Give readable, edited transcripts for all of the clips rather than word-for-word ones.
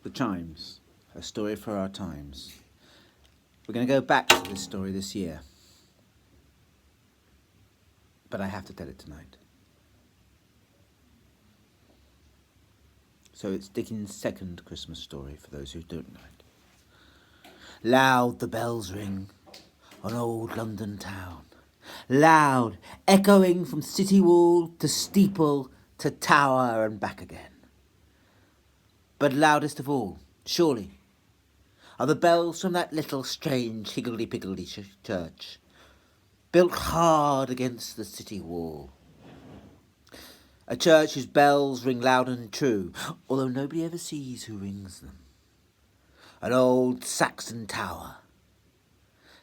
The Chimes, a story for our times. We're going to go back to this story this year, but I have to tell it tonight. So it's Dickens' second Christmas story, for those who don't know it. Loud the bells ring on old London town, loud, echoing from city wall to steeple to tower and back again. But loudest of all, surely, are the bells from that little strange higgledy-piggledy church, built hard against the city wall. A church whose bells ring loud and true, although nobody ever sees who rings them. An old Saxon tower,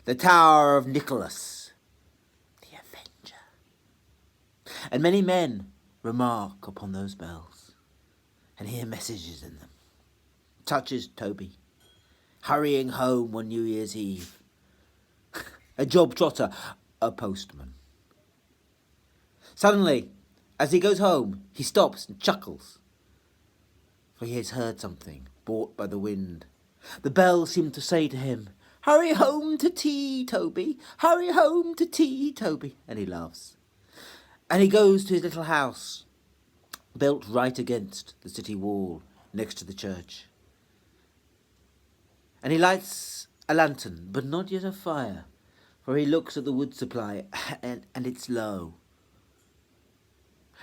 the Tower of Nicholas, the Avenger. And many men remark upon those bells, and hear messages in them. Touches Toby, hurrying home on New Year's Eve. A job trotter, a postman. Suddenly, as he goes home, he stops and chuckles, for he has heard something brought by the wind. The bells seem to say to him, "Hurry home to tea, Toby, hurry home to tea, Toby," and he laughs. And he goes to his little house, built right against the city wall, next to the church. And he lights a lantern, but not yet a fire, for he looks at the wood supply, and it's low.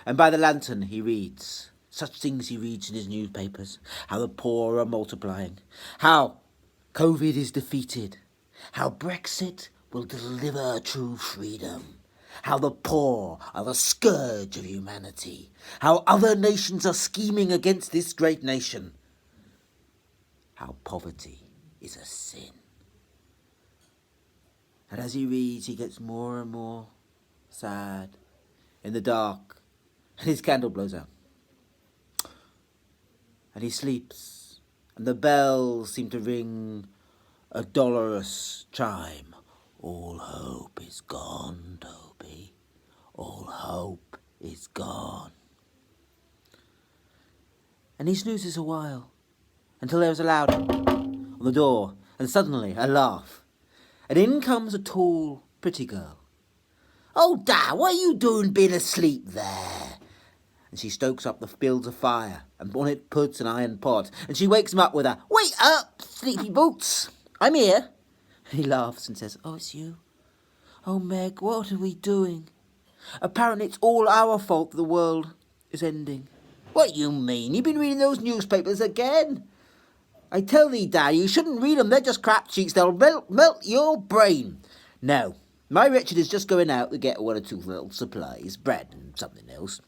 And by the lantern he reads, such things he reads in his newspapers, how the poor are multiplying, how COVID is defeated, how Brexit will deliver true freedom, how the poor are the scourge of humanity, how other nations are scheming against this great nation, how poverty is a sin. And as he reads, he gets more and more sad in the dark, and his candle blows out. And he sleeps, and the bells seem to ring a dolorous chime. All hope is gone, Toby. All hope is gone. And he snoozes a while, until there is a loud on the door, and suddenly a laugh. And in comes a tall, pretty girl. "Oh, Dad, what are you doing being asleep there?" And she stokes up the bills of fire, and Bonnet puts an iron pot, and she wakes him up with a, "Wait up, sleepy boots, I'm here." And he laughs and says, "Oh, it's you? Oh, Meg, what are we doing? Apparently it's all our fault that the world is ending." "What you mean? You've been reading those newspapers again? I tell thee, Dad, you shouldn't read them. They're just crap sheets. They'll melt your brain." "No, my Richard is just going out to get one or two little supplies, bread and something else.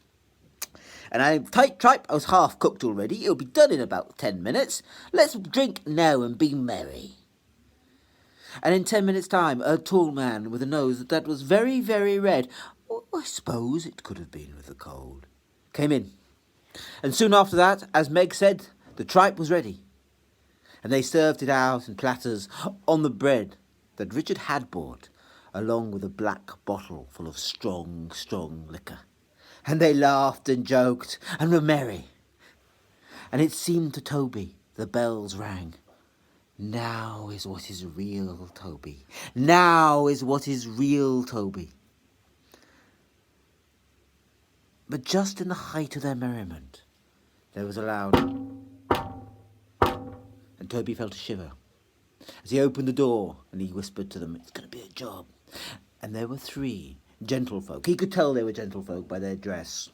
And I'm tight tripe, I was half cooked already. It'll be done in about 10 minutes. Let's drink now and be merry." And in 10 minutes' time, a tall man with a nose that was very, very red, I suppose it could have been with the cold, came in. And soon after that, as Meg said, the tripe was ready. And they served it out in platters on the bread that Richard had bought, along with a black bottle full of strong, strong liquor. And they laughed and joked and were merry. And it seemed to Toby the bells rang. Now is what is real, Toby. Now is what is real, Toby. But just in the height of their merriment, there was a loud, and Toby felt a shiver as he opened the door, and he whispered to them, "It's going to be a job." And there were 3 gentlefolk. He could tell they were gentlefolk by their dress,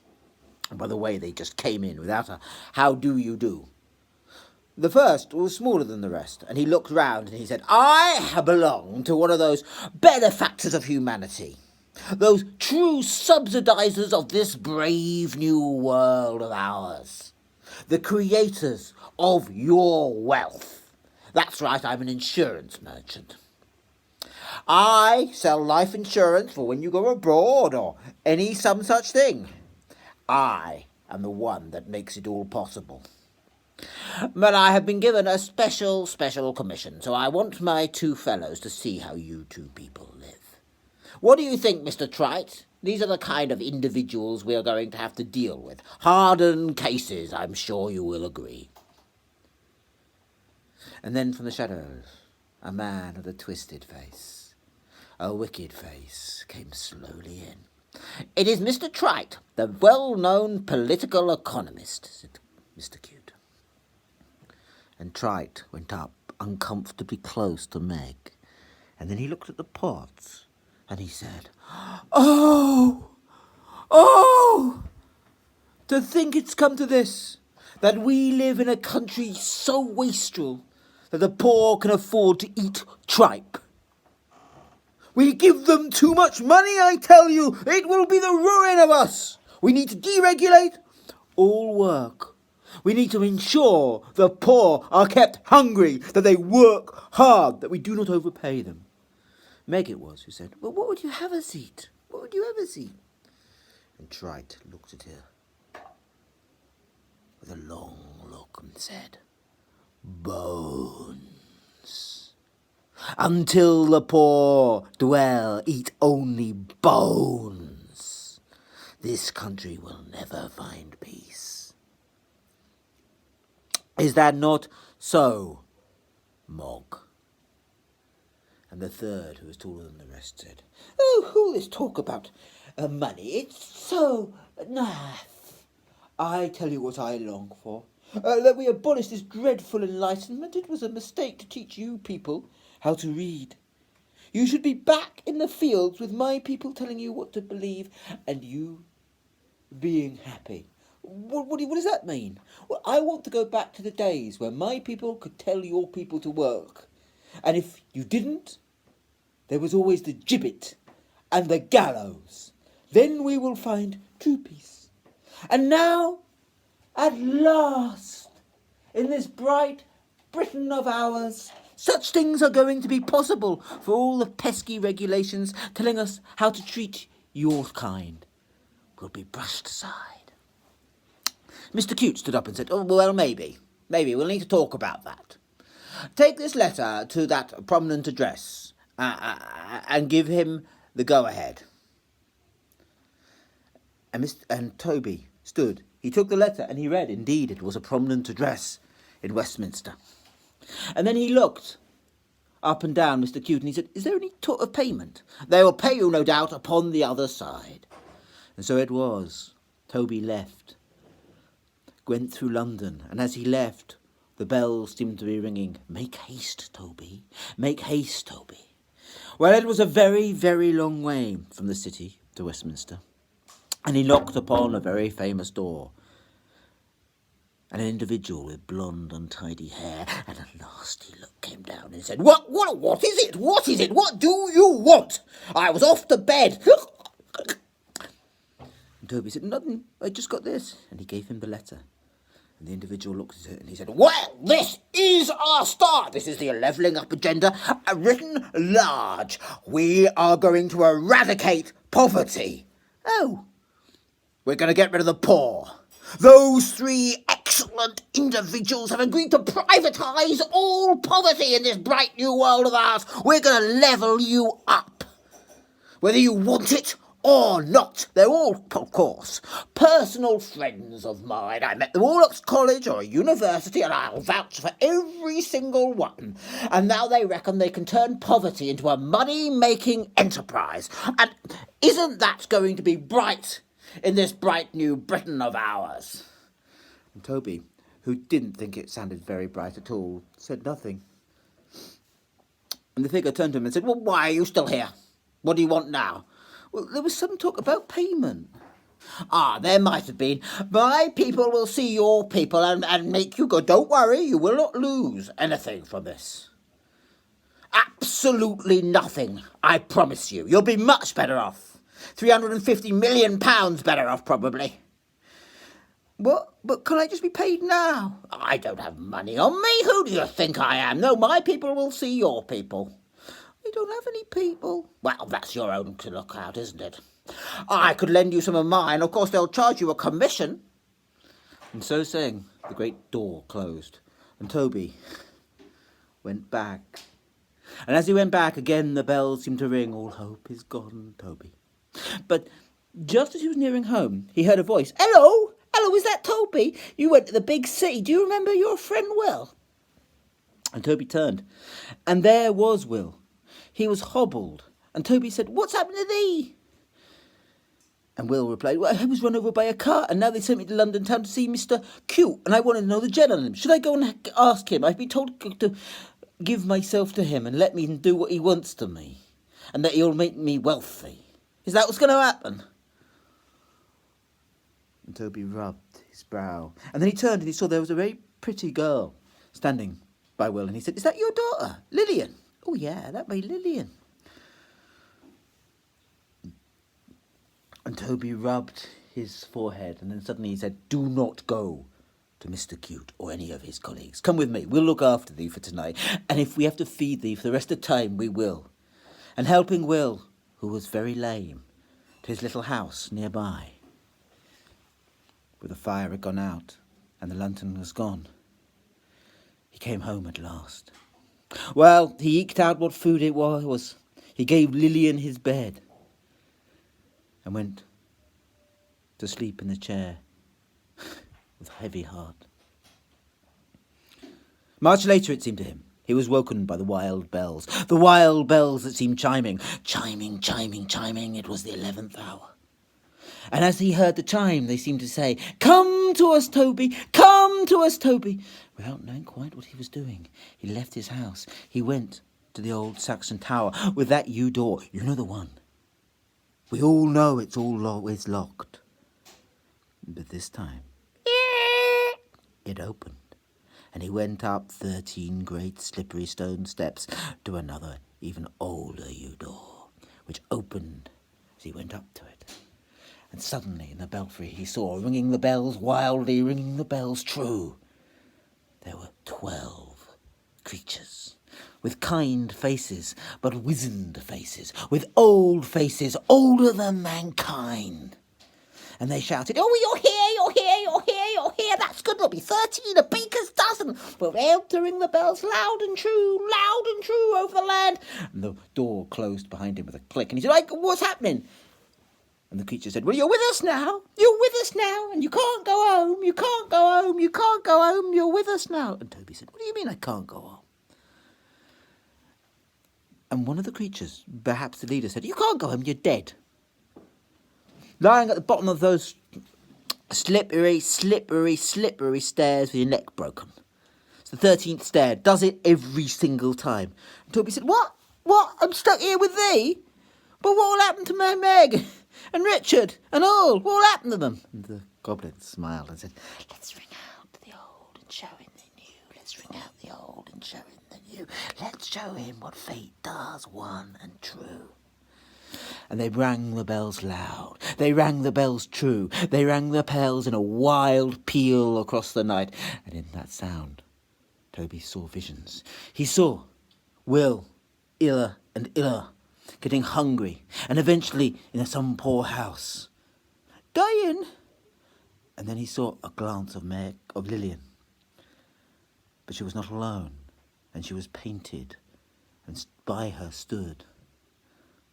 and by the way they just came in without a "how do you do." The first was smaller than the rest, and he looked round and he said, "I belong to one of those benefactors of humanity, those true subsidizers of this brave new world of ours, the creators of your wealth. That's right, I'm an insurance merchant. I sell life insurance for when you go abroad or some such thing. I am the one that makes it all possible. But I have been given a special commission, so I want my 2 fellows to see how you 2 people live. What do you think, Mr. Trite? These are the kind of individuals we are going to have to deal with. Hardened cases, I'm sure you will agree." And then from the shadows, a man with a twisted face, a wicked face, came slowly in. "It is Mr. Trite, the well-known political economist," said Mr. Cute. And Trite went up uncomfortably close to Meg, and then he looked at the pots, and he said, "Oh! Oh! To think it's come to this, that we live in a country so wastrel that the poor can afford to eat tripe. We give them too much money, I tell you. It will be the ruin of us. We need to deregulate all work. We need to ensure the poor are kept hungry, that they work hard, that we do not overpay them." Meg it was who said, "Well, what would you have us eat? What would you have us eat?" And Trite looked at her with a long look and said, "Bones. Until the poor eat only bones, this country will never find peace. Is that not so, Mog?" And the third, who was taller than the rest, said, "Oh, all this talk about money, it's so naff. I tell you what I long for. That we abolish this dreadful enlightenment. It was a mistake to teach you people how to read. You should be back in the fields with my people telling you what to believe, and you being happy." What does that mean? Well, I want to go back to the days where my people could tell your people to work. And if you didn't, there was always the gibbet and the gallows. Then we will find true peace. And now, at last, in this bright Britain of ours, such things are going to be possible, for all the pesky regulations telling us how to treat your kind will be brushed aside. Mr. Cute stood up and said, "Oh, well, maybe we'll need to talk about that. Take this letter to that prominent address and give him the go-ahead." And Toby stood. He took the letter and he read. Indeed, it was a prominent address in Westminster. And then he looked up and down Mr. Cute and he said, "Is there any talk of payment?" "They will pay you, no doubt, upon the other side." And so it was. Toby left, went through London, and as he left, the bells seemed to be ringing, "Make haste, Toby, make haste, Toby." Well, it was a very, very long way from the city to Westminster, and he knocked upon a very famous door. And an individual with blonde, untidy hair and a nasty look came down and said, What is it? What is it? What do you want? I was off to bed." And Toby said, "Nothing, I just got this." And he gave him the letter. And the individual looked at it and he said, "Well, this is our start. This is the levelling up agenda, written large. We are going to eradicate poverty." "Oh." "We're going to get rid of the poor. Those three excellent individuals have agreed to privatise all poverty in this bright new world of ours. We're going to level you up, whether you want it or not. They're all, of course, personal friends of mine. I met them all at college or university, and I'll vouch for every single one. And now they reckon they can turn poverty into a money-making enterprise. And isn't that going to be bright in this bright new Britain of ours?" And Toby, who didn't think it sounded very bright at all, said nothing. And the figure turned to him and said, "Well, why are you still here? What do you want now?" "Well, there was some talk about payment." "Ah, there might have been. My people will see your people and make you good. Don't worry, you will not lose anything from this. Absolutely nothing, I promise you. You'll be much better off. £350 million better off, probably." "What? But can I just be paid now?" "I don't have money on me. Who do you think I am? No, my people will see your people." "I don't have any people." "Well, that's your own to look out, isn't it? I could lend you some of mine. Of course, they'll charge you a commission." And so saying, the great door closed, and Toby went back. And as he went back, again the bells seemed to ring. "All hope is gone, Toby." But just as he was nearing home, he heard a voice. Hello, is that Toby? You went to the big city. Do you remember your friend well?" And Toby turned, and there was Will. He was hobbled, and Toby said, "What's happened to thee?" And Will replied, "Well, I was run over by a car, and now they sent me to London town to see Mr. Q, and I wanted to know the gen on him. Should I go and ask him? I've been told to give myself to him and let me do what he wants to me, and that he'll make me wealthy. Is that what's going to happen?" And Toby rubbed his brow, and then he turned and he saw there was a very pretty girl standing by Will, and he said, "Is that your daughter, Lillian?" "Oh, yeah, that be Lillian." And Toby rubbed his forehead, and then suddenly he said, "Do not go to Mr. Cute or any of his colleagues. Come with me. We'll look after thee for tonight, and if we have to feed thee for the rest of the time, we will." And helping Will, who was very lame, to his little house nearby, where the fire had gone out and the lantern was gone, he came home at last. Well, he eked out what food it was. He gave Lillian his bed and went to sleep in the chair with a heavy heart. Much later, it seemed to him, he was woken by the wild bells that seemed chiming. Chiming, chiming, chiming, it was the 11th hour. And as he heard the chime, they seemed to say, "Come to us, Toby, come to us, Toby." Without knowing quite what he was doing, he left his house. He went to the old Saxon tower with that yew door. You know the one. We all know it's always locked. But this time, it opened, and he went up 13 great slippery stone steps to another, even older yew door, which opened as he went up to it. And suddenly in the belfry he saw, ringing the bells wildly, ringing the bells true, there were 12 creatures, with kind faces, but wizened faces, with old faces, older than mankind. And they shouted, "Oh, you're here, you're here, you're here, you're here. That's good, there'll be 13, a baker's dozen. We're out to ring the bells loud and true over the land." And the door closed behind him with a click, and he said, "What's happening?" And the creature said, "Well, you're with us now. You're with us now, and you can't go home. You can't go home. You can't go home. You're with us now." And Toby said, "What do you mean I can't go home?" And one of the creatures, perhaps the leader, said, "You can't go home. You're dead. Lying at the bottom of those slippery, slippery, slippery stairs with your neck broken. It's the 13th stair. Does it every single time." And Toby said, What? I'm stuck here with thee? But what will happen to my Meg and Richard and all? What will happen to them?" And the goblin smiled and said, "Let's ring out the old and show him the new. Let's ring out the old and show him the new. Let's show him what fate does, one and true." And they rang the bells loud, they rang the bells true, they rang the bells in a wild peal across the night. And in that sound, Toby saw visions. He saw Will, iller and iller, getting hungry, and eventually in some poor house, dying. And then he saw a glance of Lillian. But she was not alone, and she was painted, and by her stood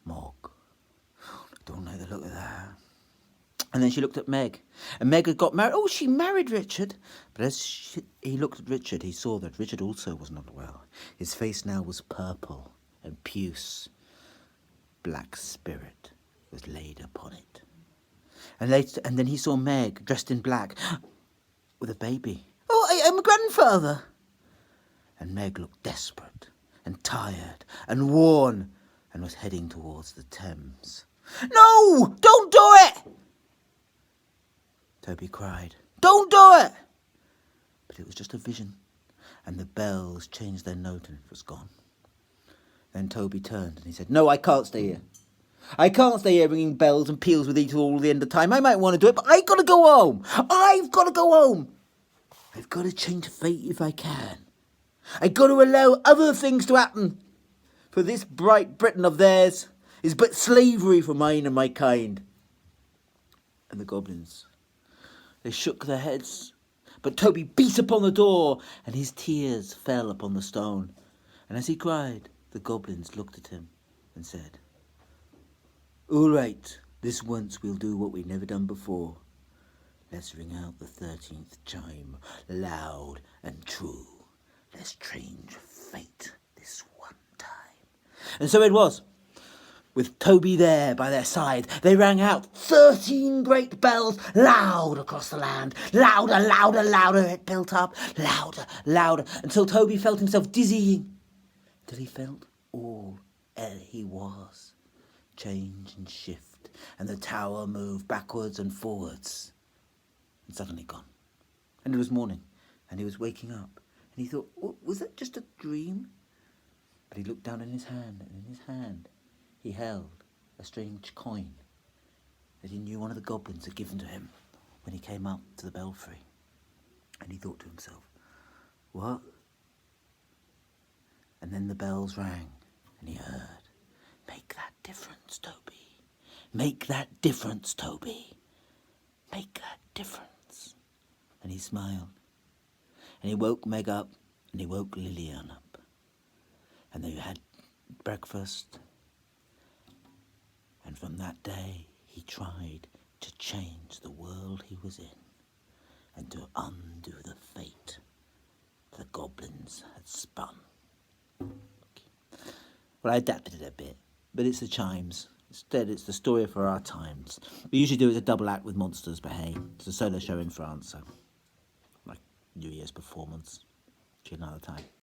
Mog. I don't like the look of that. And then she looked at Meg, and Meg had got married. Oh, she married Richard. But as he looked at Richard, he saw that Richard also was not well. His face now was purple and puce. Black spirit was laid upon it. And then he saw Meg dressed in black with a baby. "Oh, I'm a grandfather." And Meg looked desperate and tired and worn, and was heading towards the Thames. "No! Don't do it!" Toby cried. "Don't do it!" But it was just a vision, and the bells changed their note and it was gone. Then Toby turned and he said, "No, I can't stay here. I can't stay here ringing bells and peals with each all the end of time. I might want to do it, but I've got to go home. I've got to go home. I've got to change fate if I can. I've got to allow other things to happen. For this bright Britain of theirs is but slavery for mine and my kind." And the goblins, they shook their heads. But Toby beat upon the door, and his tears fell upon the stone. And as he cried, the goblins looked at him and said, "All right, this once we'll do what we've never done before. Let's ring out the 13th chime, loud and true. Let's change And so it was. With Toby there by their side, they rang out 13 great bells, loud across the land. Louder, louder, louder it built up, louder, louder, until Toby felt himself dizzying, till he felt all he was change and shift, and the tower moved backwards and forwards, and suddenly gone. And it was morning, and he was waking up, and he thought, was that just a dream? But he looked down in his hand, and in his hand he held a strange coin that he knew one of the goblins had given to him when he came up to the belfry. And he thought to himself, what? And then the bells rang, and he heard, make that difference, Toby. Make that difference, Toby. Make that difference. And he smiled. And he woke Meg up, and he woke Lillian up. And they had breakfast. And from that day, he tried to change the world he was in and to undo the fate the goblins had spun. Well, I adapted it a bit, but it's the chimes. Instead, it's the story for our times. We usually do it as a double act with monsters, but hey, it's a solo show in France, so like New Year's performance. See you another time.